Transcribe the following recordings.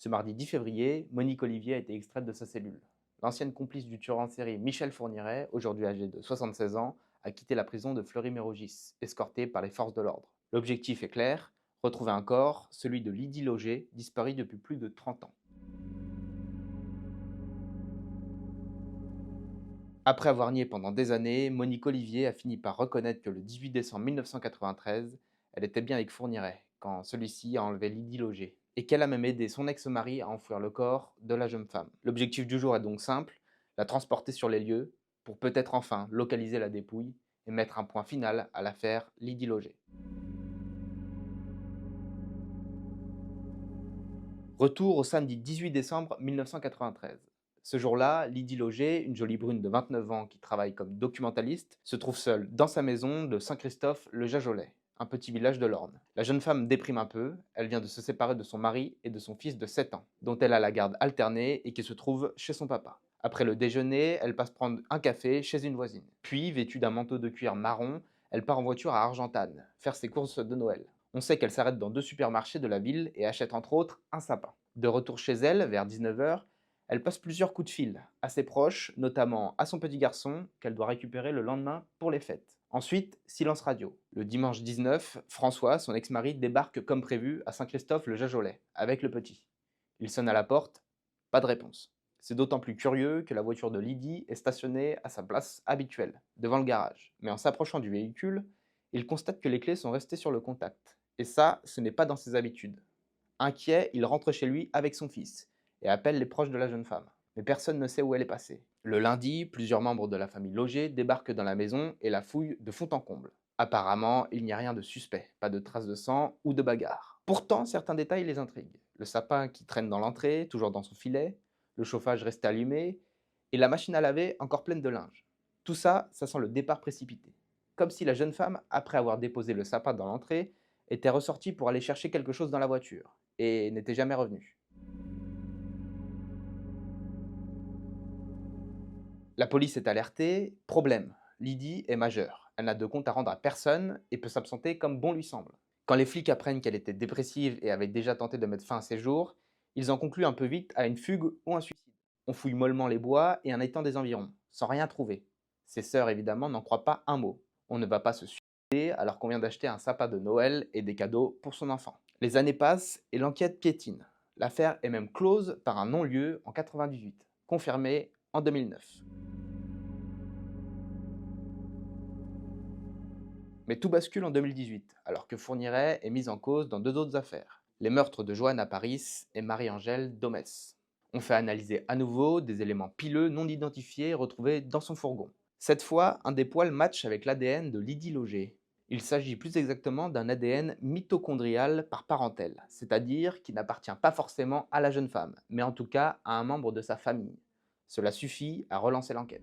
Ce mardi 10 février, Monique Olivier a été extraite de sa cellule. L'ancienne complice du tueur en série Michel Fourniret, aujourd'hui âgé de 76 ans, a quitté la prison de Fleury-Mérogis, escortée par les forces de l'ordre. L'objectif est clair, retrouver un corps, celui de Lydie Loger, disparu depuis plus de 30 ans. Après avoir nié pendant des années, Monique Olivier a fini par reconnaître que le 18 décembre 1993, elle était bien avec Fourniret, quand celui-ci a enlevé Lydie Loger, et qu'elle a même aidé son ex-mari à enfouir le corps de la jeune femme. L'objectif du jour est donc simple, la transporter sur les lieux, pour peut-être enfin localiser la dépouille et mettre un point final à l'affaire Lydie Loger. Retour au samedi 18 décembre 1993. Ce jour-là, Lydie Loger, une jolie brune de 29 ans qui travaille comme documentaliste, se trouve seule dans sa maison de Saint-Christophe-le-Jajolais, un petit village de l'Orne. La jeune femme déprime un peu, elle vient de se séparer de son mari et de son fils de 7 ans, dont elle a la garde alternée et qui se trouve chez son papa. Après le déjeuner, elle passe prendre un café chez une voisine. Puis, vêtue d'un manteau de cuir marron, elle part en voiture à Argentane, faire ses courses de Noël. On sait qu'elle s'arrête dans 2 supermarchés de la ville et achète entre autres un sapin. De retour chez elle, vers 19 h, elle passe plusieurs coups de fil à ses proches, notamment à son petit garçon, qu'elle doit récupérer le lendemain pour les fêtes. Ensuite, silence radio. Le dimanche 19, François, son ex-mari, débarque comme prévu à Saint-Christophe-le-Jajolais, avec le petit. Il sonne à la porte, pas de réponse. C'est d'autant plus curieux que la voiture de Lydie est stationnée à sa place habituelle, devant le garage. Mais en s'approchant du véhicule, il constate que les clés sont restées sur le contact. Et ça, ce n'est pas dans ses habitudes. Inquiet, il rentre chez lui avec son fils et appelle les proches de la jeune femme. Mais personne ne sait où elle est passée. Le lundi, plusieurs membres de la famille Loger débarquent dans la maison et la fouillent de fond en comble. Apparemment, il n'y a rien de suspect, pas de traces de sang ou de bagarre. Pourtant, certains détails les intriguent. Le sapin qui traîne dans l'entrée, toujours dans son filet, le chauffage resté allumé, et la machine à laver encore pleine de linge. Tout ça, ça sent le départ précipité. Comme si la jeune femme, après avoir déposé le sapin dans l'entrée, était ressortie pour aller chercher quelque chose dans la voiture, et n'était jamais revenue. La police est alertée, problème, Lydie est majeure, elle n'a de compte à rendre à personne et peut s'absenter comme bon lui semble. Quand les flics apprennent qu'elle était dépressive et avait déjà tenté de mettre fin à ses jours, ils en concluent un peu vite à une fugue ou un suicide. On fouille mollement les bois et un étang des environs, sans rien trouver. Ses sœurs évidemment n'en croient pas un mot. On ne va pas se suicider alors qu'on vient d'acheter un sapin de Noël et des cadeaux pour son enfant. Les années passent et l'enquête piétine. L'affaire est même close par un non-lieu en 98, confirmé en 2009. Mais tout bascule en 2018, alors que Fourniret est mise en cause dans deux autres affaires, les meurtres de Johanna Paris et Marie-Angèle Domès. On fait analyser à nouveau des éléments pileux non identifiés retrouvés dans son fourgon. Cette fois, un des poils match avec l'ADN de Lydie Loger. Il s'agit plus exactement d'un ADN mitochondrial par parentèle, c'est-à-dire qui n'appartient pas forcément à la jeune femme, mais en tout cas à un membre de sa famille. Cela suffit à relancer l'enquête.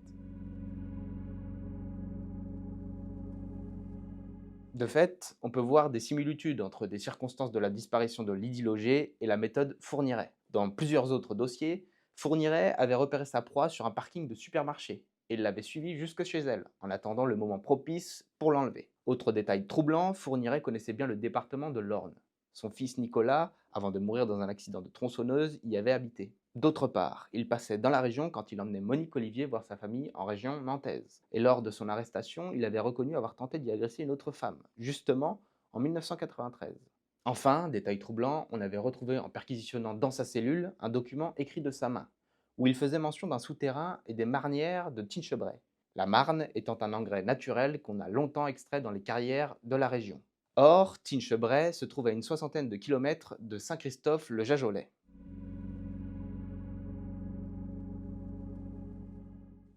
De fait, on peut voir des similitudes entre des circonstances de la disparition de Lydie Loger et la méthode Fourniret. Dans plusieurs autres dossiers, Fourniret avait repéré sa proie sur un parking de supermarché et l'avait suivie jusque chez elle, en attendant le moment propice pour l'enlever. Autre détail troublant, Fourniret connaissait bien le département de l'Orne. Son fils Nicolas, avant de mourir dans un accident de tronçonneuse, y avait habité. D'autre part, il passait dans la région quand il emmenait Monique Olivier voir sa famille en région nantaise. Et lors de son arrestation, il avait reconnu avoir tenté d'y agresser une autre femme, justement en 1993. Enfin, détail troublant, on avait retrouvé en perquisitionnant dans sa cellule un document écrit de sa main, où il faisait mention d'un souterrain et des marnières de Tinchebray. La marne étant un engrais naturel qu'on a longtemps extrait dans les carrières de la région. Or, Tinchebray se trouve à une soixantaine de kilomètres de Saint-Christophe-le-Jajolais.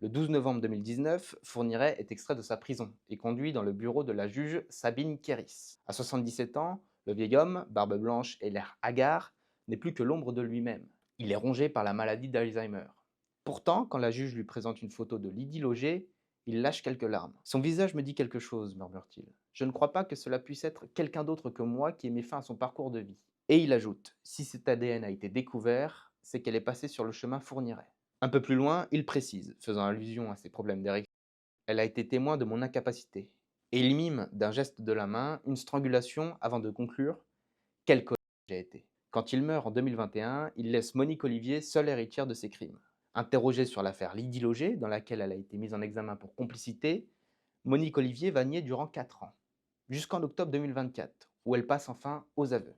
Le 12 novembre 2019, Fourniret est extrait de sa prison et conduit dans le bureau de la juge Sabine Kéris. À 77 ans, le vieil homme, barbe blanche et l'air hagard, n'est plus que l'ombre de lui-même. Il est rongé par la maladie d'Alzheimer. Pourtant, quand la juge lui présente une photo de Lydie Loger, il lâche quelques larmes. Son visage me dit quelque chose, murmure-t-il. Je ne crois pas que cela puisse être quelqu'un d'autre que moi qui ait mis fin à son parcours de vie. Et il ajoute, si cet ADN a été découvert, c'est qu'elle est passée sur le chemin Fourniret. Un peu plus loin, il précise, faisant allusion à ses problèmes d'érection, elle a été témoin de mon incapacité. Et il mime d'un geste de la main une strangulation avant de conclure, quel connard j'ai été. Quand il meurt en 2021, il laisse Monique Olivier seule héritière de ses crimes. Interrogée sur l'affaire Lydie Loger, dans laquelle elle a été mise en examen pour complicité, Monique Olivier va nier durant 4 ans, jusqu'en octobre 2024, où elle passe enfin aux aveux.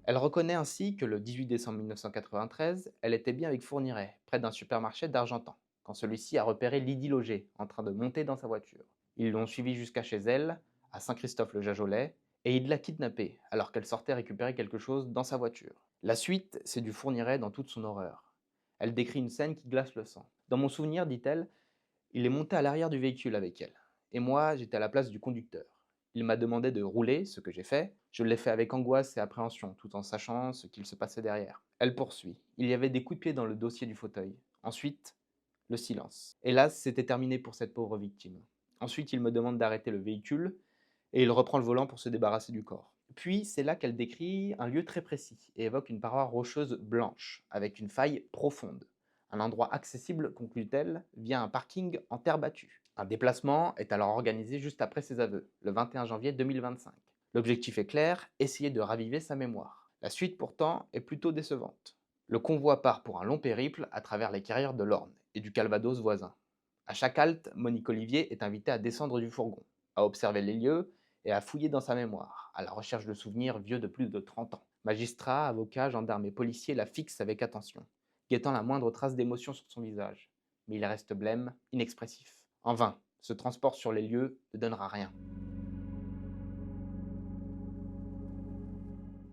Elle reconnaît ainsi que le 18 décembre 1993, elle était bien avec Fourniret, près d'un supermarché d'Argentan, quand celui-ci a repéré Lydie Loger en train de monter dans sa voiture. Ils l'ont suivie jusqu'à chez elle, à Saint-Christophe-le-Jajolais, et il l'a kidnappée alors qu'elle sortait récupérer quelque chose dans sa voiture. La suite, c'est du Fourniret dans toute son horreur. Elle décrit une scène qui glace le sang. Dans mon souvenir, dit-elle, il est monté à l'arrière du véhicule avec elle, et moi j'étais à la place du conducteur. Il m'a demandé de rouler, ce que j'ai fait. Je l'ai fait avec angoisse et appréhension, tout en sachant ce qu'il se passait derrière. Elle poursuit. Il y avait des coups de pied dans le dossier du fauteuil. Ensuite, le silence. Hélas, c'était terminé pour cette pauvre victime. Ensuite, il me demande d'arrêter le véhicule, et il reprend le volant pour se débarrasser du corps. Puis, c'est là qu'elle décrit un lieu très précis, et évoque une paroi rocheuse blanche, avec une faille profonde. Un endroit accessible, conclut-elle, via un parking en terre battue. Un déplacement est alors organisé juste après ses aveux, le 21 janvier 2025. L'objectif est clair, essayer de raviver sa mémoire. La suite pourtant est plutôt décevante. Le convoi part pour un long périple à travers les carrières de l'Orne et du Calvados voisin. À chaque halte, Monique Olivier est invitée à descendre du fourgon, à observer les lieux et à fouiller dans sa mémoire, à la recherche de souvenirs vieux de plus de 30 ans. Magistrats, avocats, gendarmes et policiers la fixent avec attention, guettant la moindre trace d'émotion sur son visage. Mais il reste blême, inexpressif. En vain, ce transport sur les lieux ne donnera rien.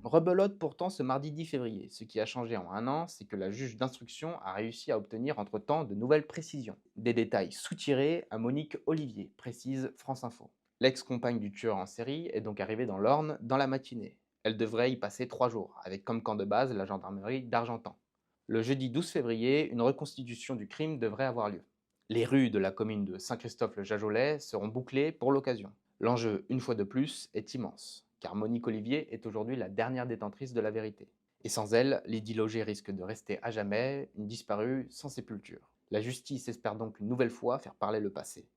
Rebelote pourtant ce mardi 10 février. Ce qui a changé en un an, c'est que la juge d'instruction a réussi à obtenir entre-temps de nouvelles précisions. Des détails soutirés à Monique Olivier, précise France Info. L'ex-compagne du tueur en série est donc arrivée dans l'Orne dans la matinée. Elle devrait y passer 3 jours, avec comme camp de base la gendarmerie d'Argentan. Le jeudi 12 février, une reconstitution du crime devrait avoir lieu. Les rues de la commune de Saint-Christophe-le-Jajolais seront bouclées pour l'occasion. L'enjeu, une fois de plus, est immense, car Monique Olivier est aujourd'hui la dernière détentrice de la vérité. Et sans elle, Lydie Loger risque de rester à jamais une disparue sans sépulture. La justice espère donc une nouvelle fois faire parler le passé.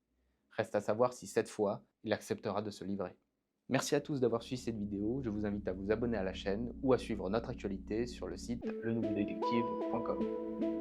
Reste à savoir si cette fois, il acceptera de se livrer. Merci à tous d'avoir suivi cette vidéo, je vous invite à vous abonner à la chaîne ou à suivre notre actualité sur le site lenouveaudétective.com.